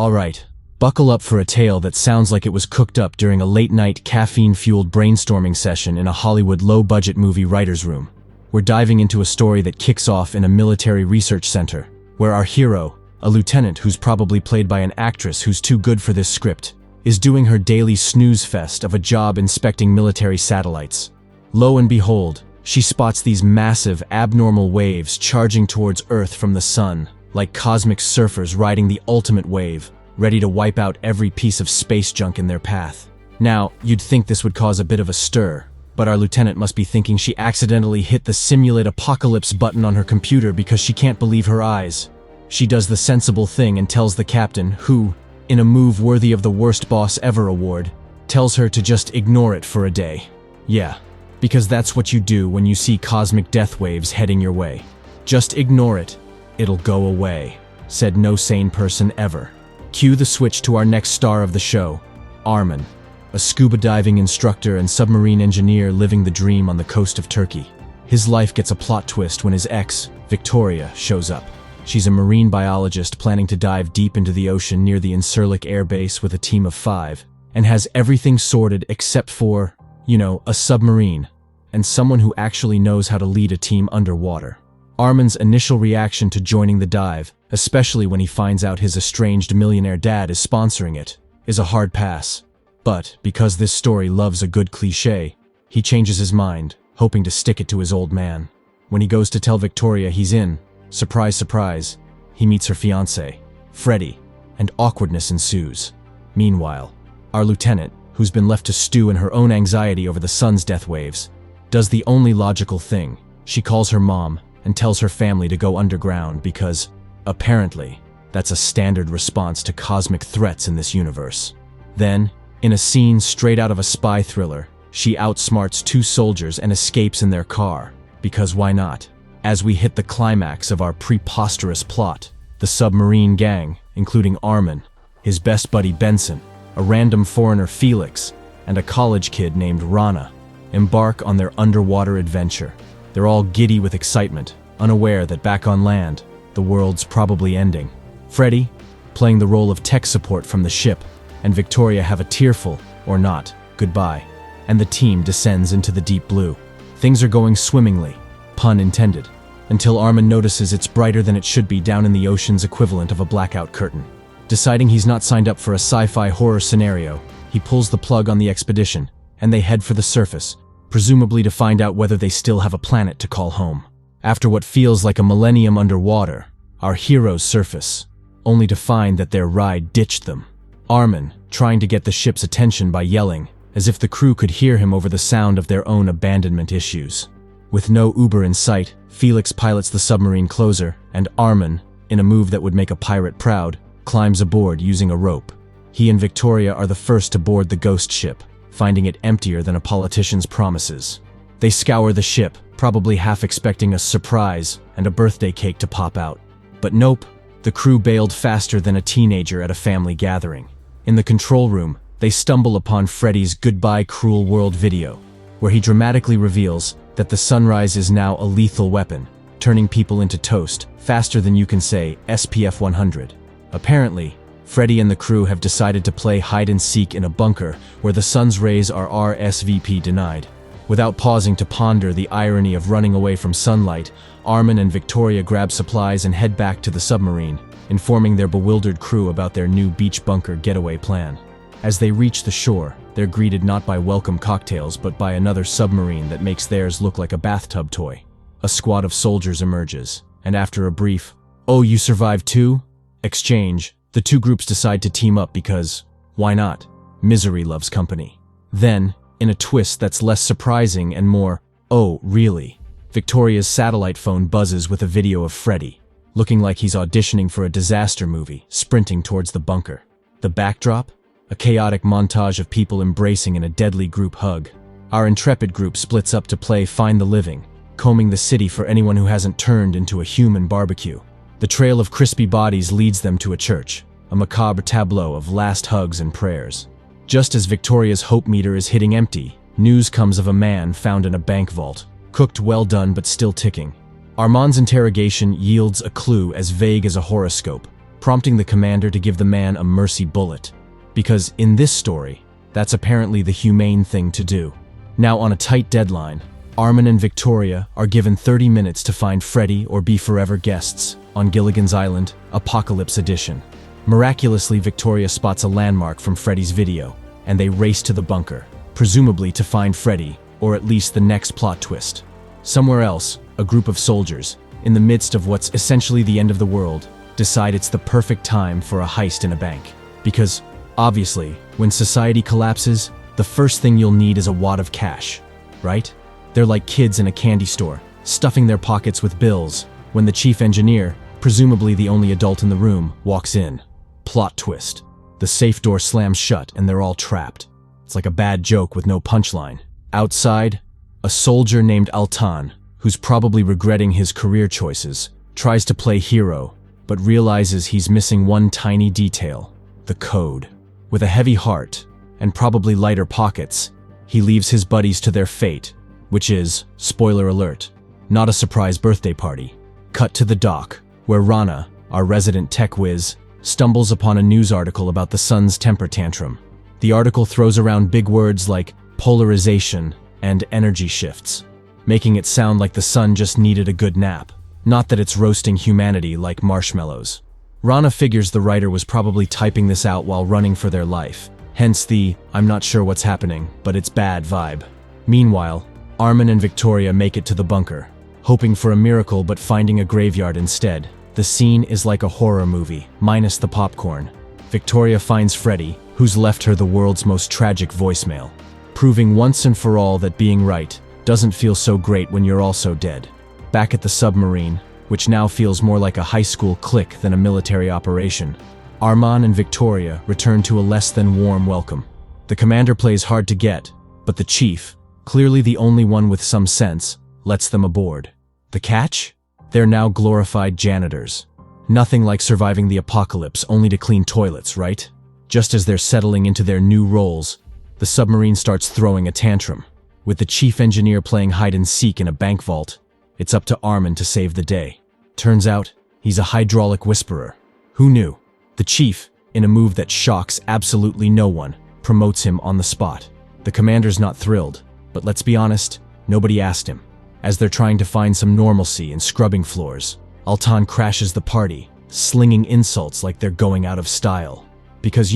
Alright, buckle up for a tale that sounds like it was cooked up during a late-night caffeine-fueled brainstorming session in a Hollywood low-budget movie writer's room. We're diving into a story that kicks off in a military research center, where our hero, a lieutenant who's probably played by an actress who's too good for this script, is doing her daily snooze fest of a job inspecting military satellites. Lo and behold, she spots these massive, abnormal waves charging towards Earth from the sun, like cosmic surfers riding the ultimate wave, ready to wipe out every piece of space junk in their path. Now, you'd think this would cause a bit of a stir, but our lieutenant must be thinking she accidentally hit the simulate apocalypse button on her computer because she can't believe her eyes. She does the sensible thing and tells the captain, who, in a move worthy of the Worst Boss Ever award, tells her to just ignore it for a day. Yeah, because that's what you do when you see cosmic death waves heading your way. Just ignore it. It'll go away, said no sane person ever. Cue the switch to our next star of the show, Arman, a scuba diving instructor and submarine engineer living the dream on the coast of Turkey. His life gets a plot twist when his ex, Victoria, shows up. She's a marine biologist planning to dive deep into the ocean near the Incirlik Air Base with a team of 5, and has everything sorted except for, a submarine, and someone who actually knows how to lead a team underwater. Arman's initial reaction to joining the dive, especially when he finds out his estranged millionaire dad is sponsoring it, is a hard pass. But, because this story loves a good cliché, he changes his mind, hoping to stick it to his old man. When he goes to tell Victoria he's in, surprise, surprise, he meets her fiancé, Freddie, and awkwardness ensues. Meanwhile, our lieutenant, who's been left to stew in her own anxiety over the sun's death waves, does the only logical thing. She calls her mom and tells her family to go underground because, apparently, that's a standard response to cosmic threats in this universe. Then, in a scene straight out of a spy thriller, she outsmarts 2 soldiers and escapes in their car, because why not? As we hit the climax of our preposterous plot, the submarine gang, including Arman, his best buddy Benson, a random foreigner Felix, and a college kid named Rana, embark on their underwater adventure. They're all giddy with excitement, unaware that back on land, the world's probably ending. Freddie, playing the role of tech support from the ship, and Victoria have a tearful, or not, goodbye, and the team descends into the deep blue. Things are going swimmingly, pun intended, until Arman notices it's brighter than it should be down in the ocean's equivalent of a blackout curtain. Deciding he's not signed up for a sci-fi horror scenario, he pulls the plug on the expedition, and they head for the surface, presumably to find out whether they still have a planet to call home. After what feels like a millennium underwater, our heroes surface, only to find that their ride ditched them. Arman, trying to get the ship's attention by yelling, as if the crew could hear him over the sound of their own abandonment issues. With no Uber in sight, Felix pilots the submarine closer, and Arman, in a move that would make a pirate proud, climbs aboard using a rope. He and Victoria are the first to board the ghost ship, finding it emptier than a politician's promises. They scour the ship, probably half expecting a surprise and a birthday cake to pop out. But nope, the crew bailed faster than a teenager at a family gathering. In the control room, they stumble upon Freddie's Goodbye Cruel World video, where he dramatically reveals that the sunrise is now a lethal weapon, turning people into toast faster than you can say SPF 100. Apparently, Freddie and the crew have decided to play hide-and-seek in a bunker where the sun's rays are RSVP denied. Without pausing to ponder the irony of running away from sunlight, Arman and Victoria grab supplies and head back to the submarine, informing their bewildered crew about their new beach bunker getaway plan. As they reach the shore, they're greeted not by welcome cocktails but by another submarine that makes theirs look like a bathtub toy. A squad of soldiers emerges, and after a brief, "Oh, you survived too?" exchange, the 2 groups decide to team up because, why not? Misery loves company. Then, in a twist that's less surprising and more, oh, really? Victoria's satellite phone buzzes with a video of Freddie, looking like he's auditioning for a disaster movie, sprinting towards the bunker. The backdrop? A chaotic montage of people embracing in a deadly group hug. Our intrepid group splits up to play Find the Living, combing the city for anyone who hasn't turned into a human barbecue. The trail of crispy bodies leads them to a church, a macabre tableau of last hugs and prayers. Just as Victoria's hope meter is hitting empty, news comes of a man found in a bank vault, cooked well done but still ticking. Arman's interrogation yields a clue as vague as a horoscope. prompting the commander to give the man a mercy bullet. Because in this story, that's apparently the humane thing to do. Now on a tight deadline, Arman and Victoria are given 30 minutes to find Freddy or be forever guests on Gilligan's Island, Apocalypse Edition. Miraculously, Victoria spots a landmark from Freddy's video, and they race to the bunker, presumably to find Freddy, or at least the next plot twist. Somewhere else, a group of soldiers, in the midst of what's essentially the end of the world, decide it's the perfect time for a heist in a bank. Because, obviously, when society collapses, the first thing you'll need is a wad of cash, right? They're like kids in a candy store, stuffing their pockets with bills, when the chief engineer, presumably the only adult in the room, walks in. Plot twist. The safe door slams shut and they're all trapped. It's like a bad joke with no punchline. Outside, a soldier named Altan, who's probably regretting his career choices, tries to play hero, but realizes he's missing one tiny detail: the code. With a heavy heart, and probably lighter pockets, he leaves his buddies to their fate, which is, spoiler alert, not a surprise birthday party. Cut to the dock, where Rana, our resident tech whiz, stumbles upon a news article about the sun's temper tantrum. The article throws around big words like polarization and energy shifts, making it sound like the sun just needed a good nap, not that it's roasting humanity like marshmallows. Rana figures the writer was probably typing this out while running for their life, hence the "I'm not sure what's happening, but it's bad" vibe. Meanwhile, Arman and Victoria make it to the bunker, hoping for a miracle but finding a graveyard instead. The scene is like a horror movie, minus the popcorn. Victoria finds Freddy, who's left her the world's most tragic voicemail, proving once and for all that being right doesn't feel so great when you're also dead. Back at the submarine, which now feels more like a high school clique than a military operation, Arman and Victoria return to a less than warm welcome. The commander plays hard to get, but the chief, clearly the only one with some sense, lets them aboard. The catch? They're now glorified janitors. Nothing like surviving the apocalypse only to clean toilets, right? Just as they're settling into their new roles, the submarine starts throwing a tantrum. With the chief engineer playing hide-and-seek in a bank vault, it's up to Arman to save the day. Turns out, he's a hydraulic whisperer. Who knew? The chief, in a move that shocks absolutely no one, promotes him on the spot. The commander's not thrilled, but let's be honest, nobody asked him. As they're trying to find some normalcy in scrubbing floors, Altan crashes the party, slinging insults like they're going out of style. Because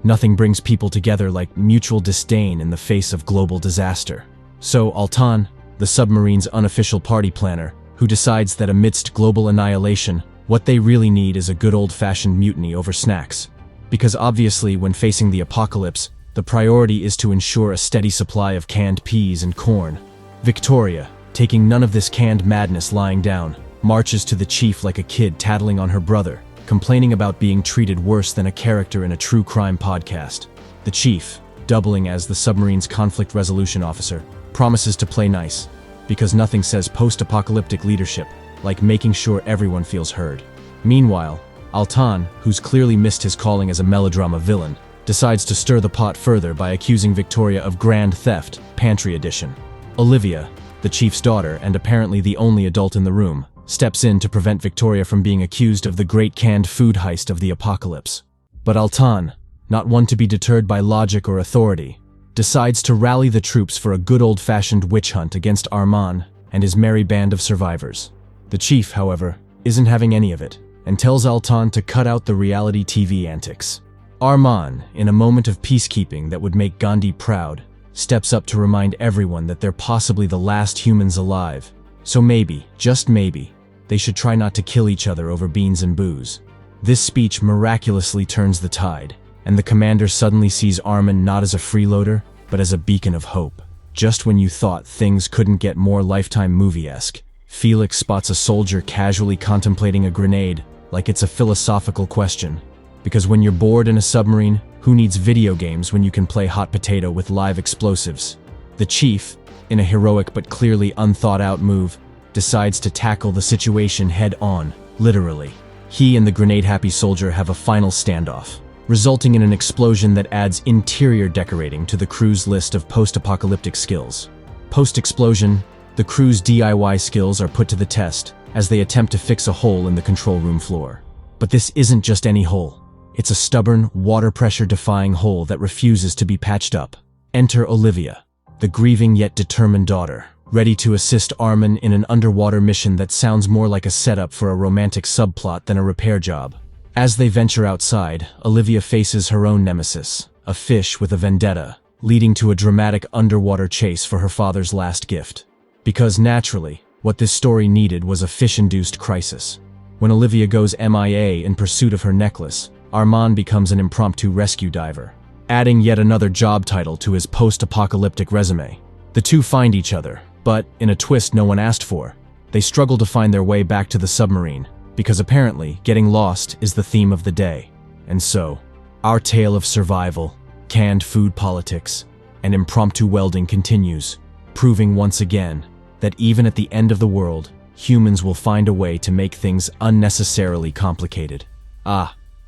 nothing brings people together like mutual disdain in the face of global disaster. So Altan, the submarine's unofficial party planner, who decides that amidst global annihilation, what they really need is a good old-fashioned mutiny over snacks. Because obviously, when facing the apocalypse, the priority is to ensure a steady supply of canned peas and corn. Victoria, taking none of this canned madness lying down, marches to the chief like a kid tattling on her brother, complaining about being treated worse than a character in a true crime podcast. The chief, doubling as the submarine's conflict resolution officer, promises to play nice, because nothing says post-apocalyptic leadership like making sure everyone feels heard. Meanwhile, Altan, who's clearly missed his calling as a melodrama villain, decides to stir the pot further by accusing Victoria of grand theft, pantry edition. Olivia, the chief's daughter and apparently the only adult in the room, steps in to prevent Victoria from being accused of the great canned food heist of the apocalypse. But Altan, not one to be deterred by logic or authority, decides to rally the troops for a good old-fashioned witch hunt against Arman and his merry band of survivors. The chief, however, isn't having any of it, and tells Altan to cut out the reality TV antics. Arman, in a moment of peacekeeping that would make Gandhi proud, steps up to remind everyone that they're possibly the last humans alive. So maybe, just maybe, they should try not to kill each other over beans and booze. This speech miraculously turns the tide, and the commander suddenly sees Arman not as a freeloader, but as a beacon of hope. Just when you thought things couldn't get more Lifetime movie-esque, Felix spots a soldier casually contemplating a grenade, like it's a philosophical question. Because when you're bored in a submarine, who needs video games when you can play hot potato with live explosives? The chief, in a heroic but clearly unthought-out move, decides to tackle the situation head-on, literally. He and the grenade-happy soldier have a final standoff, resulting in an explosion that adds interior decorating to the crew's list of post-apocalyptic skills. Post-explosion, the crew's DIY skills are put to the test as they attempt to fix a hole in the control room floor. But this isn't just any hole. It's a stubborn, water pressure-defying hole that refuses to be patched up. Enter Olivia, the grieving yet determined daughter, ready to assist Arman in an underwater mission that sounds more like a setup for a romantic subplot than a repair job. As they venture outside, Olivia faces her own nemesis, a fish with a vendetta, leading to a dramatic underwater chase for her father's last gift. Because naturally, what this story needed was a fish-induced crisis. When Olivia goes MIA in pursuit of her necklace, Arman becomes an impromptu rescue diver, adding yet another job title to his post-apocalyptic resume. The two find each other, but, in a twist no one asked for, they struggle to find their way back to the submarine, because apparently getting lost is the theme of the day. And so, our tale of survival, canned food politics, and impromptu welding continues, proving once again that even at the end of the world, humans will find a way to make things unnecessarily complicated.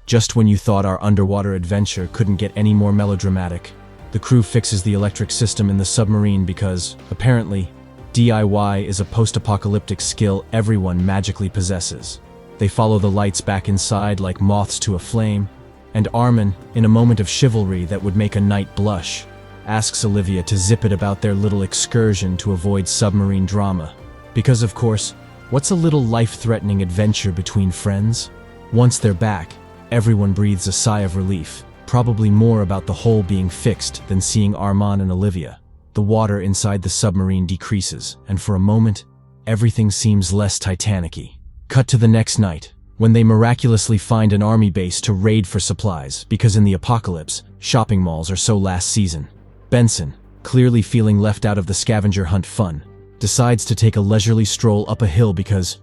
Just when you thought our underwater adventure couldn't get any more melodramatic, the crew fixes the electric system in the submarine because, apparently, DIY is a post-apocalyptic skill everyone magically possesses. They follow the lights back inside like moths to a flame, and Arman, in a moment of chivalry that would make a knight blush, asks Olivia to zip it about their little excursion to avoid submarine drama. Because, of course, what's a little life-threatening adventure between friends? Once they're back, everyone breathes a sigh of relief, probably more about the hole being fixed than seeing Arman and Olivia. The water inside the submarine decreases, and for a moment, everything seems less Titanic-y. Cut to the next night, when they miraculously find an army base to raid for supplies, because in the apocalypse, shopping malls are so last season. Benson, clearly feeling left out of the scavenger hunt fun, decides to take a leisurely stroll up a hill because,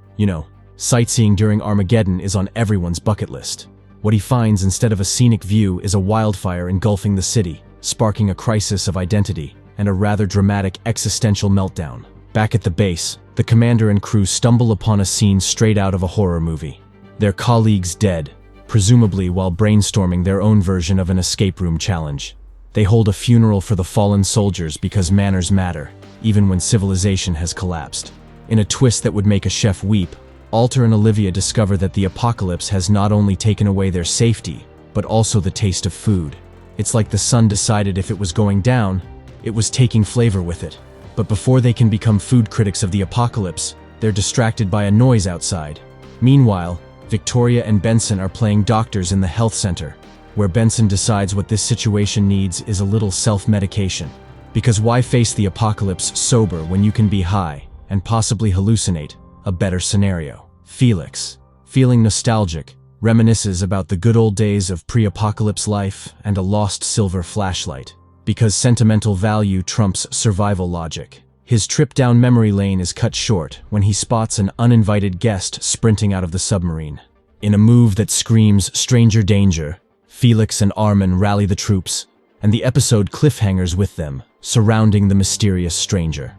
sightseeing during Armageddon is on everyone's bucket list. What he finds instead of a scenic view is a wildfire engulfing the city, sparking a crisis of identity and a rather dramatic existential meltdown. Back at the base, the commander and crew stumble upon a scene straight out of a horror movie. Their colleagues dead, presumably while brainstorming their own version of an escape room challenge. They hold a funeral for the fallen soldiers because manners matter, even when civilization has collapsed. In a twist that would make a chef weep, Alter and Olivia discover that the apocalypse has not only taken away their safety, but also the taste of food. It's like the sun decided if it was going down, it was taking flavor with it. But before they can become food critics of the apocalypse, they're distracted by a noise outside. Meanwhile, Victoria and Benson are playing doctors in the health center, where Benson decides what this situation needs is a little self-medication. Because why face the apocalypse sober when you can be high, and possibly hallucinate? A better scenario. Felix, feeling nostalgic, reminisces about the good old days of pre-apocalypse life and a lost silver flashlight. Because sentimental value trumps survival logic. His trip down memory lane is cut short when he spots an uninvited guest sprinting out of the submarine. In a move that screams stranger danger, Felix and Arman rally the troops, and the episode cliffhangers with them, surrounding the mysterious stranger.